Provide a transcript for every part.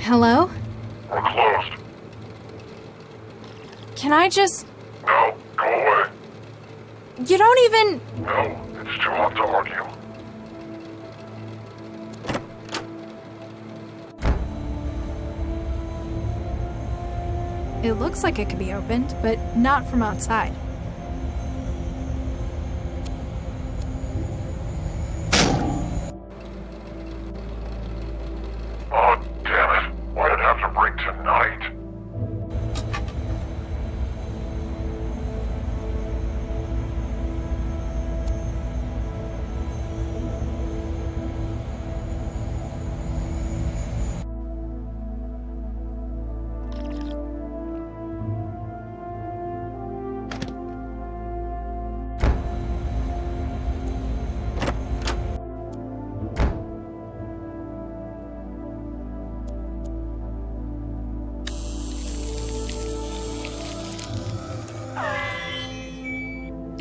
Hello? We're closed. Can I just... No, go away. You don't even... No, it's too hot to argue. It looks like it could be opened, but not from outside. Oh, damn it. Why'd it have to break tonight?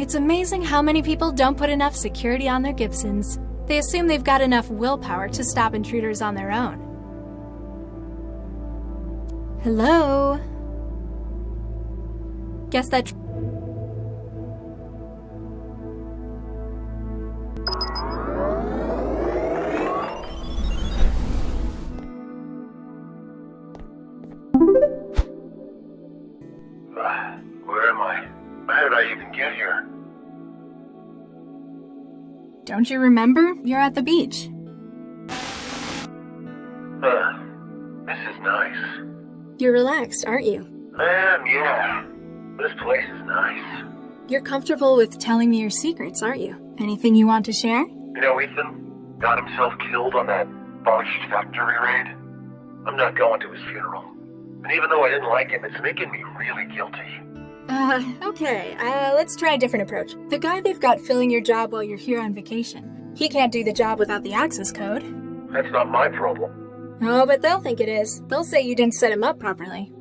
It's amazing how many people don't put enough security on their Gibsons. They assume they've got enough willpower to stop intruders on their own. Hello? Guess that... Where am I? How did I even get here? Don't you remember? You're at the beach. This is nice. You're relaxed, aren't you? Yeah. This place is nice. You're comfortable with telling me your secrets, aren't you? Anything you want to share? You know, Ethan got himself killed on that botched factory raid. I'm not going to his funeral. And even though I didn't like him, it's making me really guilty. Okay. Let's try a different approach. The guy they've got filling your job while you're here on vacation. He can't do the job without the access code. That's not my problem. Oh, but they'll think it is. They'll say you didn't set him up properly.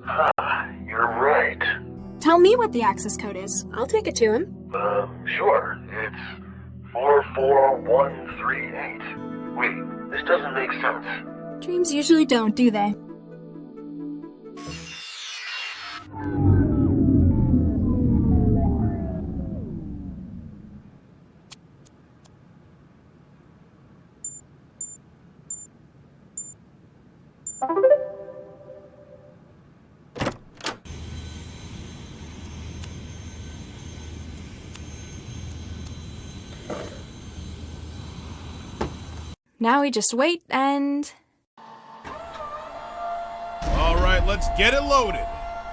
You're right. Tell me what the access code is. I'll take it to him. Sure. It's 44138. Wait, this doesn't make sense. Dreams usually don't, do they? Now we just wait and... Alright, let's get it loaded.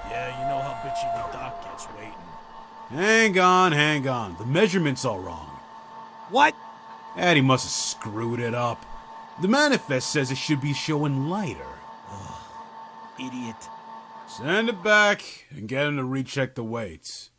Yeah, you know how bitchy the doc gets waiting. Hang on. The measurement's all wrong. What? Addy must have screwed it up. The manifest says it should be showing lighter. Idiot. Send it back and get him to recheck the weights.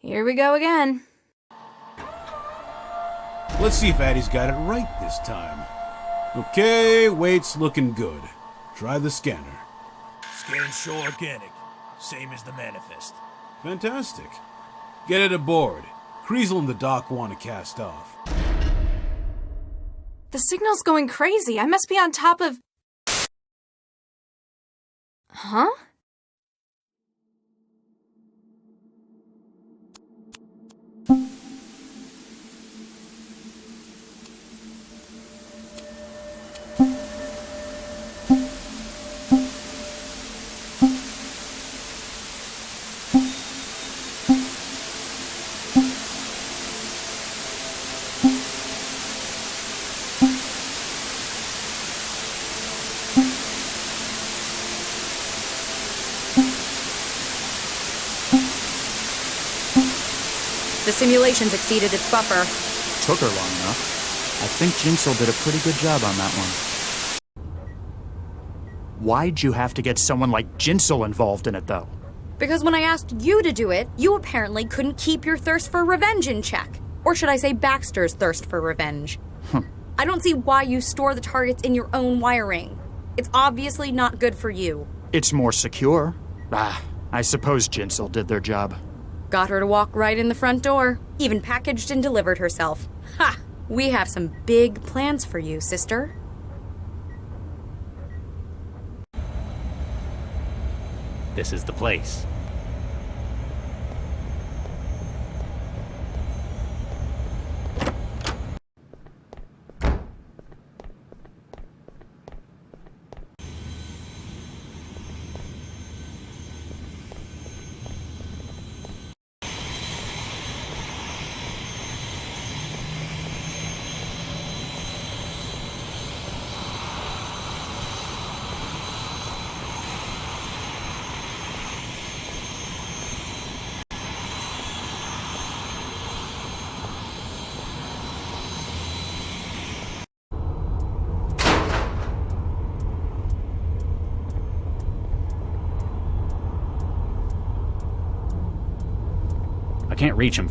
Here we go again. Let's see if Addy's got it right this time. Okay, weight's looking good. Try the scanner. Scans show organic. Same as the manifest. Fantastic. Get it aboard. Kriesel and the doc want to cast off. The signal's going crazy. I must be on top of... Huh? The simulations exceeded its buffer. Took her long enough. I think Jinsel did a pretty good job on that one. Why'd you have to get someone like Jinsel involved in it, though? Because when I asked you to do it, you apparently couldn't keep your thirst for revenge in check. Or should I say Baxter's thirst for revenge? I don't see why you store the targets in your own wiring. It's obviously not good for you. It's more secure. I suppose Jinsel did their job. Got her to walk right in the front door. Even packaged and delivered herself. Ha! We have some big plans for you, sister. This is the place. I can't reach him.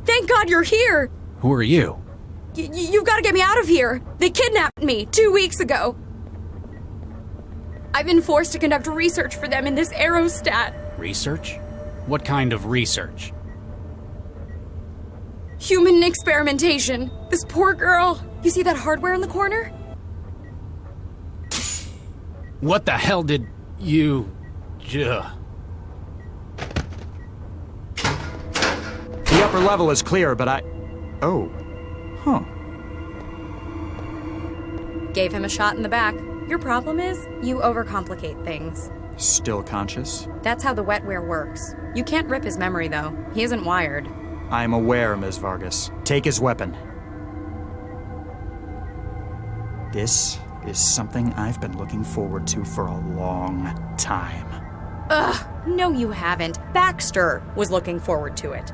Thank God you're here! Who are you? You've got to get me out of here! They kidnapped me 2 weeks ago! I've been forced to conduct research for them in this aerostat. Research? What kind of research? Human experimentation. This poor girl. You see that hardware in the corner? What the hell did you... The upper level is clear, but Oh. Huh. Gave him a shot in the back. Your problem is, you overcomplicate things. Still conscious? That's how the wetware works. You can't rip his memory, though. He isn't wired. I'm aware, Ms. Vargas. Take his weapon. This is something I've been looking forward to for a long time. Ugh, no you haven't. Baxter was looking forward to it.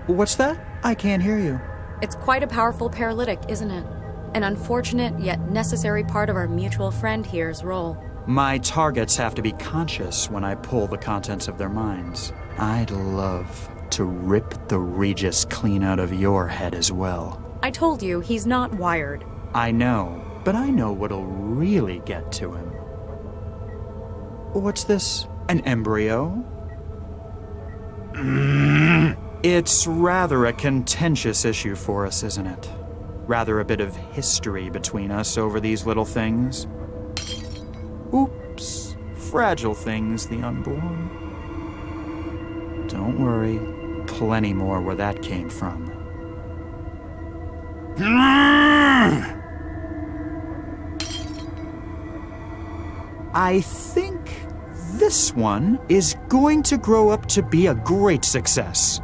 What's that? I can't hear you. It's quite a powerful paralytic, isn't it? An unfortunate yet necessary part of our mutual friend here's role. My targets have to be conscious when I pull the contents of their minds. I'd love to rip the Regis clean out of your head as well. I told you, he's not wired. I know, but I know what'll really get to him. What's this? An embryo? It's rather a contentious issue for us, isn't it? Rather a bit of history between us over these little things. Oops. Fragile things, the unborn. Don't worry. Plenty more where that came from. I think this one is going to grow up to be a great success.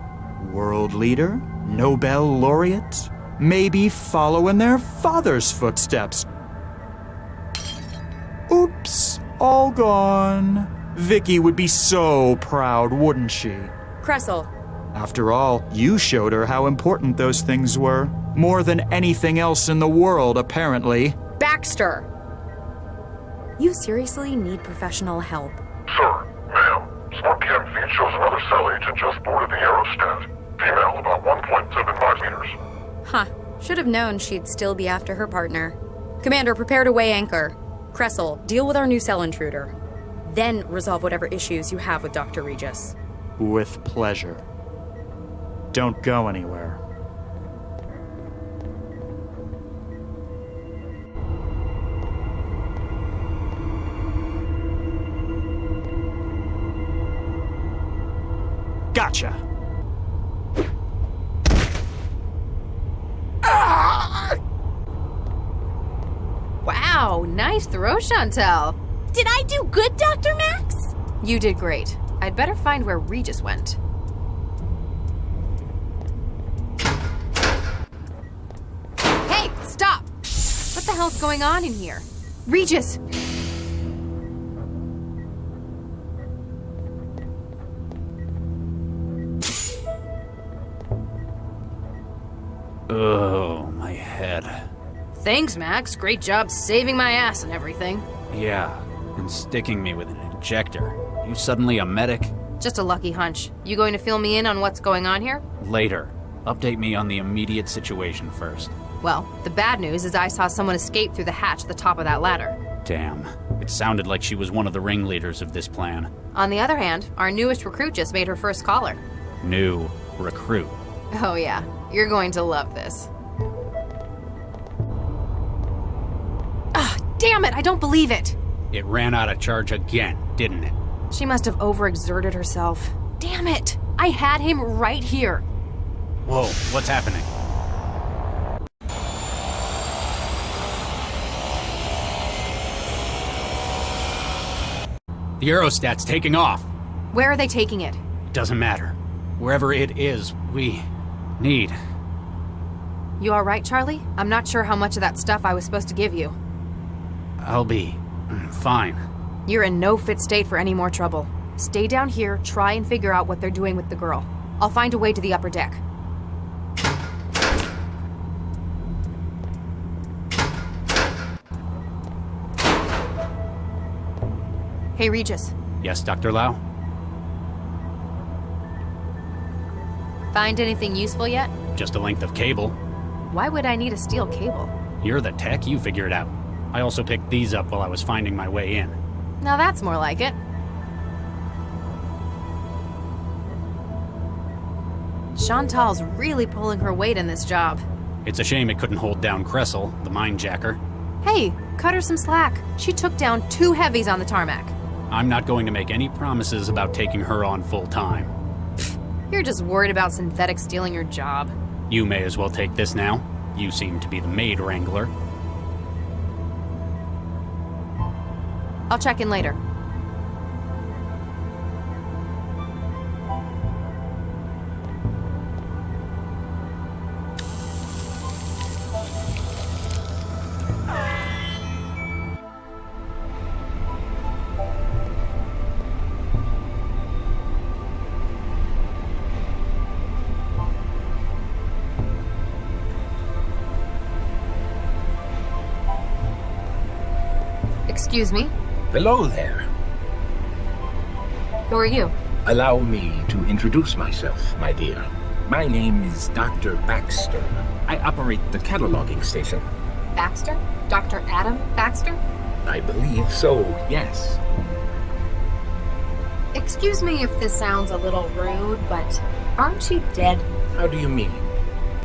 World leader, Nobel laureate, maybe follow in their father's footsteps. Oops, all gone. Vicky would be so proud, wouldn't she? Kressel. After all, you showed her how important those things were. More than anything else in the world, apparently. Baxter! You seriously need professional help. Sir, ma'am, Smart Cam feed shows another cell agent just boarded the aerostat. Female, about 1.75 meters. Huh. Should have known she'd still be after her partner. Commander, prepare to weigh anchor. Cressel, deal with our new cell intruder. Then resolve whatever issues you have with Dr. Regis. With pleasure. Don't go anywhere. Gotcha! Wow, nice throw, Chantel. Did I do good, Dr. Max? You did great. I'd better find where Regis went. Hey, stop! What the hell's going on in here? Regis! Oh, my head. Thanks, Max. Great job saving my ass and everything. Yeah, and sticking me with an injector. You suddenly a medic? Just a lucky hunch. You going to fill me in on what's going on here? Later. Update me on the immediate situation first. Well, the bad news is I saw someone escape through the hatch at the top of that ladder. Damn. It sounded like she was one of the ringleaders of this plan. On the other hand, our newest recruit just made her first caller. New recruit. Oh yeah, you're going to love this. Ah, damn it, I don't believe it! It ran out of charge again, didn't it? She must have overexerted herself. Damn it! I had him right here. Whoa, what's happening? The aerostat's taking off. Where are they taking it? Doesn't matter. Wherever it is, we need. You all right, Charlie? I'm not sure how much of that stuff I was supposed to give you. I'll be fine. You're in no fit state for any more trouble. Stay down here, try and figure out what they're doing with the girl. I'll find a way to the upper deck. Hey, Regis. Yes, Dr. Lau? Find anything useful yet? Just a length of cable. Why would I need a steel cable? You're the tech, you figure it out. I also picked these up while I was finding my way in. Now that's more like it. Chantal's really pulling her weight in this job. It's a shame it couldn't hold down Cressel, the mine-jacker. Hey, cut her some slack. She took down 2 heavies on the tarmac. I'm not going to make any promises about taking her on full-time. You're just worried about synthetics stealing your job. You may as well take this now. You seem to be the maid wrangler. I'll check in later. Excuse me? Hello there. Who are you? Allow me to introduce myself, my dear. My name is Dr. Baxter. I operate the cataloging station. Baxter? Dr. Adam Baxter? I believe so, yes. Excuse me if this sounds a little rude, but aren't you dead? How do you mean?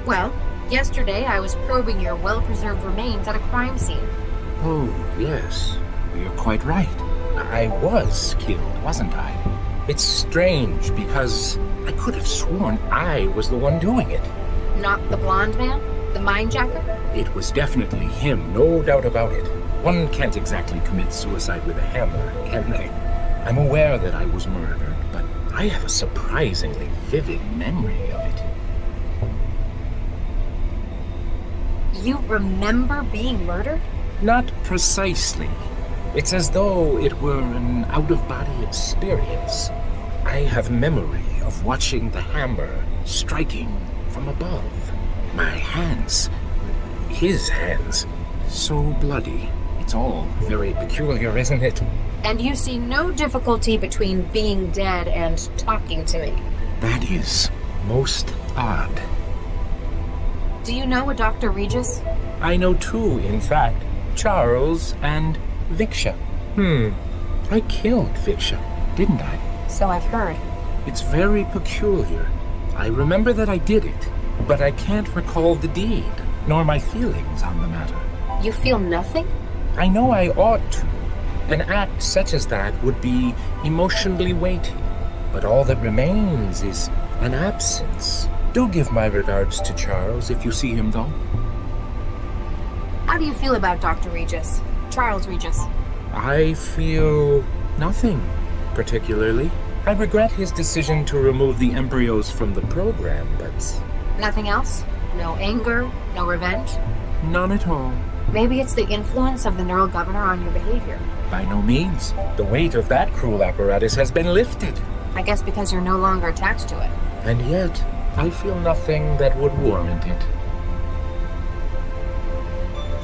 Well, yesterday I was probing your well-preserved remains at a crime scene. Oh, yes. You're quite right. I was killed, wasn't I? It's strange because I could have sworn I was the one doing it. Not the blonde man? The mine-jacker? It was definitely him, no doubt about it. One can't exactly commit suicide with a hammer, can they? I'm aware that I was murdered, but I have a surprisingly vivid memory of it. You remember being murdered? Not precisely. It's as though it were an out-of-body experience. I have memory of watching the hammer striking from above. My hands, his hands, so bloody. It's all very peculiar, isn't it? And you see no difficulty between being dead and talking to me. That is most odd. Do you know a Dr. Regis? I know two, in fact. Charles and Viksha. I killed Viksha, didn't I? So I've heard. It's very peculiar. I remember that I did it, but I can't recall the deed, nor my feelings on the matter. You feel nothing? I know I ought to. An act such as that would be emotionally weighty, but all that remains is an absence. Do give my regards to Charles if you see him, though. How do you feel about Dr. Regis? Charles Regis? I feel nothing, particularly. I regret his decision to remove the embryos from the program, but... Nothing else? No anger? No revenge? None at all. Maybe it's the influence of the neural governor on your behavior. By no means. The weight of that cruel apparatus has been lifted. I guess because you're no longer attached to it. And yet, I feel nothing that would warrant it.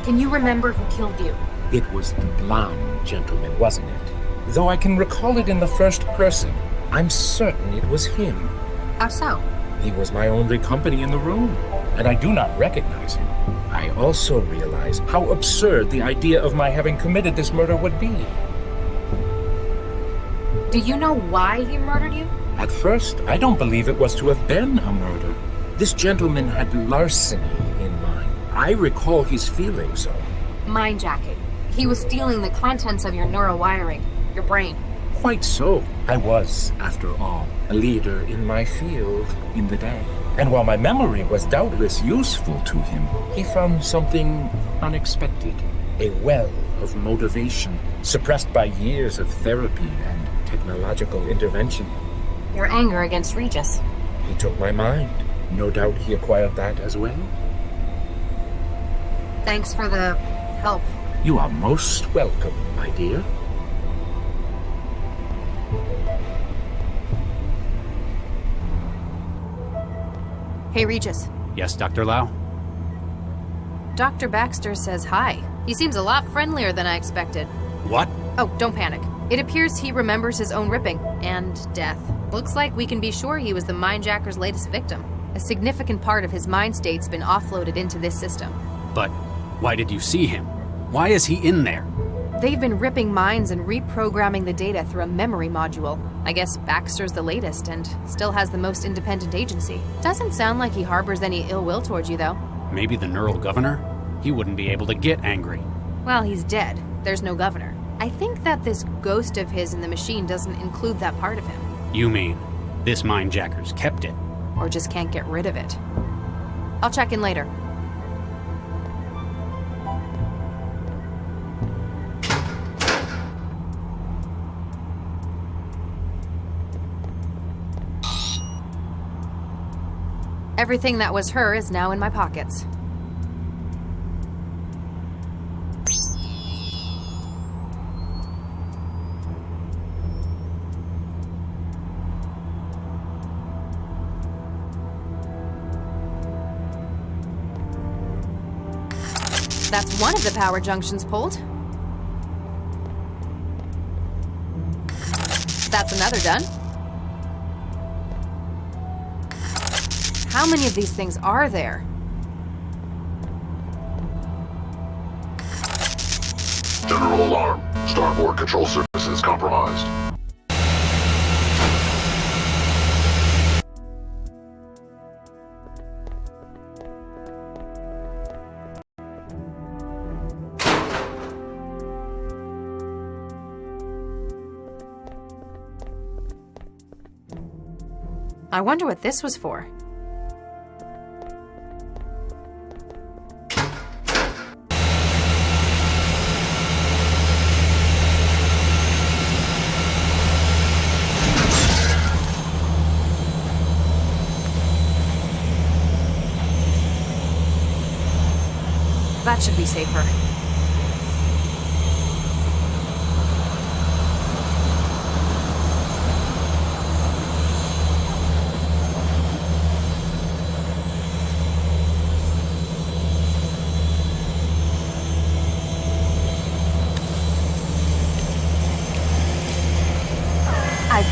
Can you remember who killed you? It was the blonde gentleman, wasn't it? Though I can recall it in the first person, I'm certain it was him. How so? He was my only company in the room, and I do not recognize him. I also realize how absurd the idea of my having committed this murder would be. Do you know why he murdered you? At first, I don't believe it was to have been a murder. This gentleman had larceny in mind. I recall his feeling so. Mindjacking. He was stealing the contents of your neural wiring, your brain. Quite so. I was, after all, a leader in my field in the day. And while my memory was doubtless useful to him, he found something unexpected. A well of motivation, suppressed by years of therapy and technological intervention. Your anger against Regis. He took my mind. No doubt he acquired that as well. Thanks for the help. You are most welcome, my dear. Hey, Regis. Yes, Dr. Lau? Dr. Baxter says hi. He seems a lot friendlier than I expected. What? Oh, don't panic. It appears he remembers his own ripping and death. Looks like we can be sure he was the Mindjacker's latest victim. A significant part of his mind state's been offloaded into this system. But why did you see him? Why is he in there? They've been ripping minds and reprogramming the data through a memory module. I guess Baxter's the latest and still has the most independent agency. Doesn't sound like he harbors any ill will towards you, though. Maybe the neural governor? He wouldn't be able to get angry. Well, he's dead. There's no governor. I think that this ghost of his in the machine doesn't include that part of him. You mean this Mindjacker's kept it? Or just can't get rid of it. I'll check in later. Everything that was her is now in my pockets. That's one of the power junctions pulled. That's another done. How many of these things are there? General alarm. Starboard control services compromised. I wonder what this was for. That should be safer.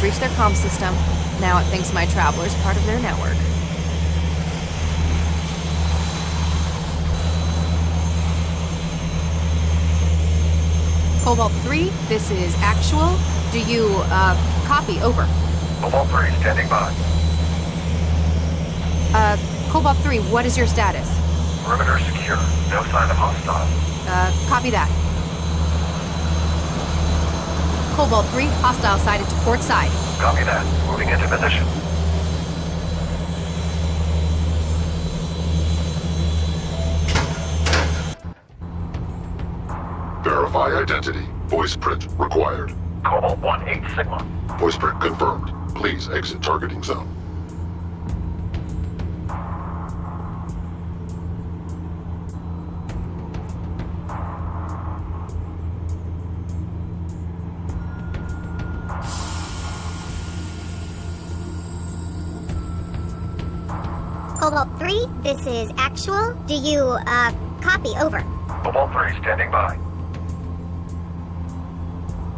breached their comm system. Now it thinks my traveler's part of their network. Cobalt 3, this is actual. Do you, copy? Over. Cobalt 3, standing by. Cobalt 3, what is your status? Perimeter secure. No sign of hostile. Copy that. Cobalt 3, hostile sighted to port side. Copy that. Moving into position. Verify identity. Voice print required. Cobalt 1, 8 Sigma. Voice print confirmed. Please exit targeting zone. Cobalt 3, this is actual. Do you, copy? Over. Cobalt 3, standing by.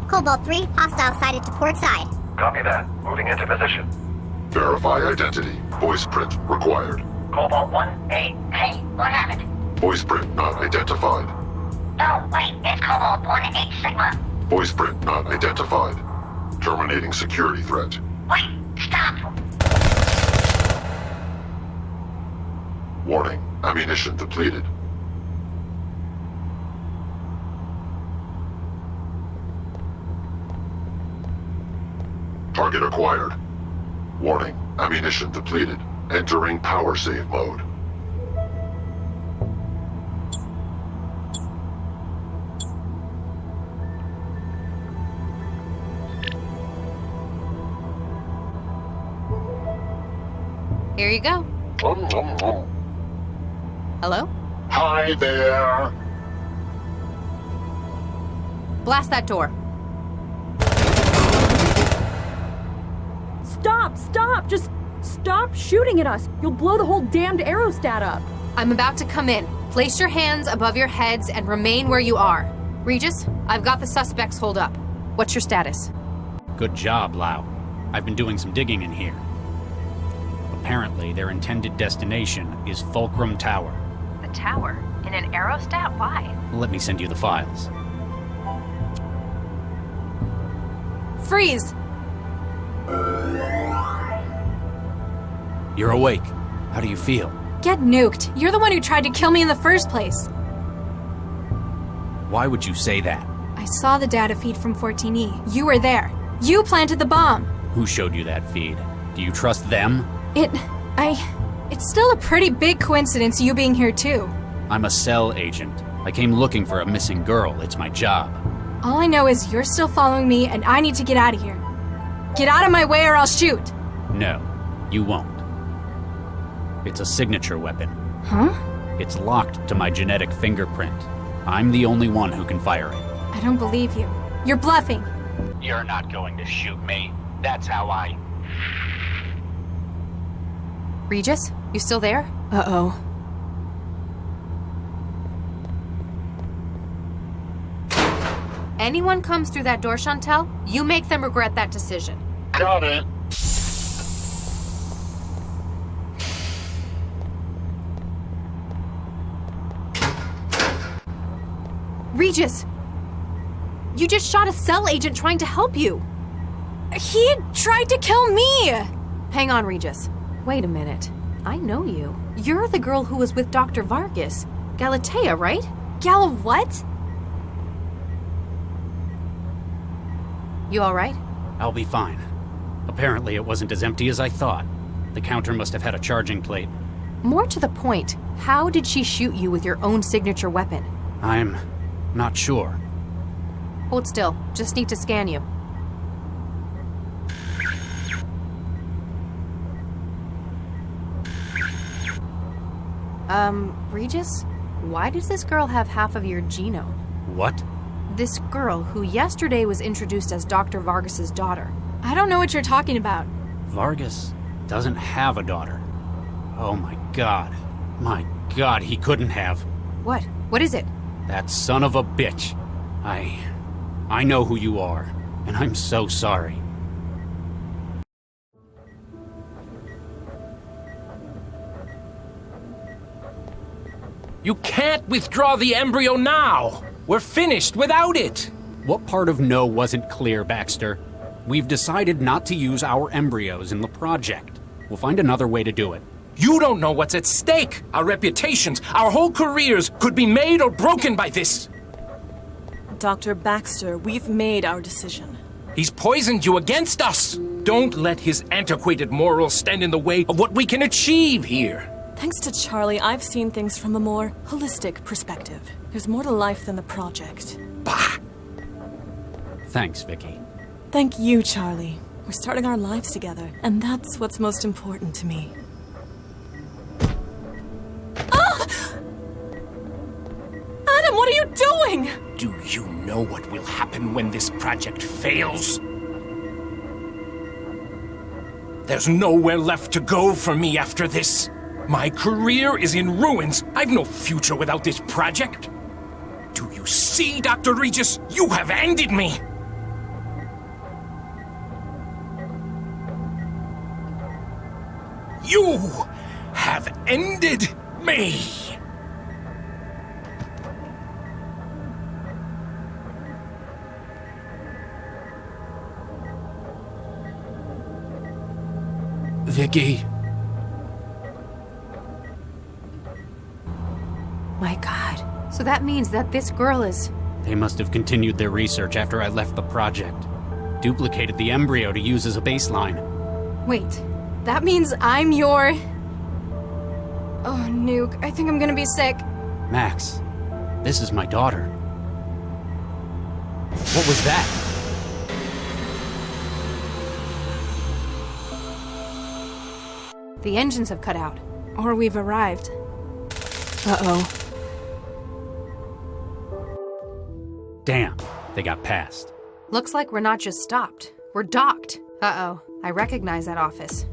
Cobalt 3, hostile sighted to port side. Copy that. Moving into position. Verify identity. Voice print required. Cobalt 1, 8, hey, what happened? Voice print not identified. No, wait, it's Cobalt 1, 8 Sigma. Voice print not identified. Terminating security threat. Wait, stop! Warning. Ammunition depleted. Target acquired. Warning. Ammunition depleted. Entering power save mode. Here you go. Hello? Hi there. Blast that door. Stop! Just stop shooting at us! You'll blow the whole damned aerostat up! I'm about to come in. Place your hands above your heads and remain where you are. Regis, I've got the suspects holed up. What's your status? Good job, Lau. I've been doing some digging in here. Apparently, their intended destination is Fulcrum Tower. The tower? In an aerostat? Why? Let me send you the files. Freeze! You're awake. How do you feel? Get nuked. You're the one who tried to kill me in the first place. Why would you say that? I saw the data feed from 14E. You were there. You planted the bomb. Who showed you that feed? Do you trust them? It's still a pretty big coincidence you being here too. I'm a cell agent. I came looking for a missing girl. It's my job. All I know is you're still following me and I need to get out of here. Get out of my way or I'll shoot. No, you won't. It's a signature weapon. Huh? It's locked to my genetic fingerprint. I'm the only one who can fire it. I don't believe you. You're bluffing. You're not going to shoot me. That's how I... Regis, you still there? Uh-oh. Anyone comes through that door, Chantel, you make them regret that decision. Got it. Regis! You just shot a cell agent trying to help you! He tried to kill me! Hang on, Regis. Wait a minute. I know you. You're the girl who was with Dr. Vargas. Galatea, right? Gal what? You alright? I'll be fine. Apparently it wasn't as empty as I thought. The counter must have had a charging plate. More to the point, how did she shoot you with your own signature weapon? I'm not sure. Hold still. Just need to scan you. Regis? Why does this girl have half of your genome? What? This girl, who yesterday was introduced as Dr. Vargas's daughter. I don't know what you're talking about. Vargas doesn't have a daughter. Oh my god. My god, he couldn't have. What? What is it? That son of a bitch. I know who you are, and I'm so sorry. You can't withdraw the embryo now! We're finished without it! What part of no wasn't clear, Baxter? We've decided not to use our embryos in the project. We'll find another way to do it. You don't know what's at stake! Our reputations, our whole careers could be made or broken by this! Dr. Baxter, we've made our decision. He's poisoned you against us! Don't let his antiquated morals stand in the way of what we can achieve here! Thanks to Charlie, I've seen things from a more holistic perspective. There's more to life than the project. Bah! Thanks, Vicky. Thank you, Charlie. We're starting our lives together, and that's what's most important to me. Ah! Adam, what are you doing? Do you know what will happen when this project fails? There's nowhere left to go for me after this. My career is in ruins. I've no future without this project. Do you see, Dr. Regis? You have ended me! You have ended me! Vicky. My God. So that means that this girl is... They must have continued their research after I left the project. Duplicated the embryo to use as a baseline. Wait, that means I'm your... Oh, Nuke, I think I'm gonna be sick. Max, this is my daughter. What was that? The engines have cut out. Or we've arrived. Uh-oh. Damn, they got past. Looks like we're not just stopped. We're docked. Uh-oh. I recognize that office.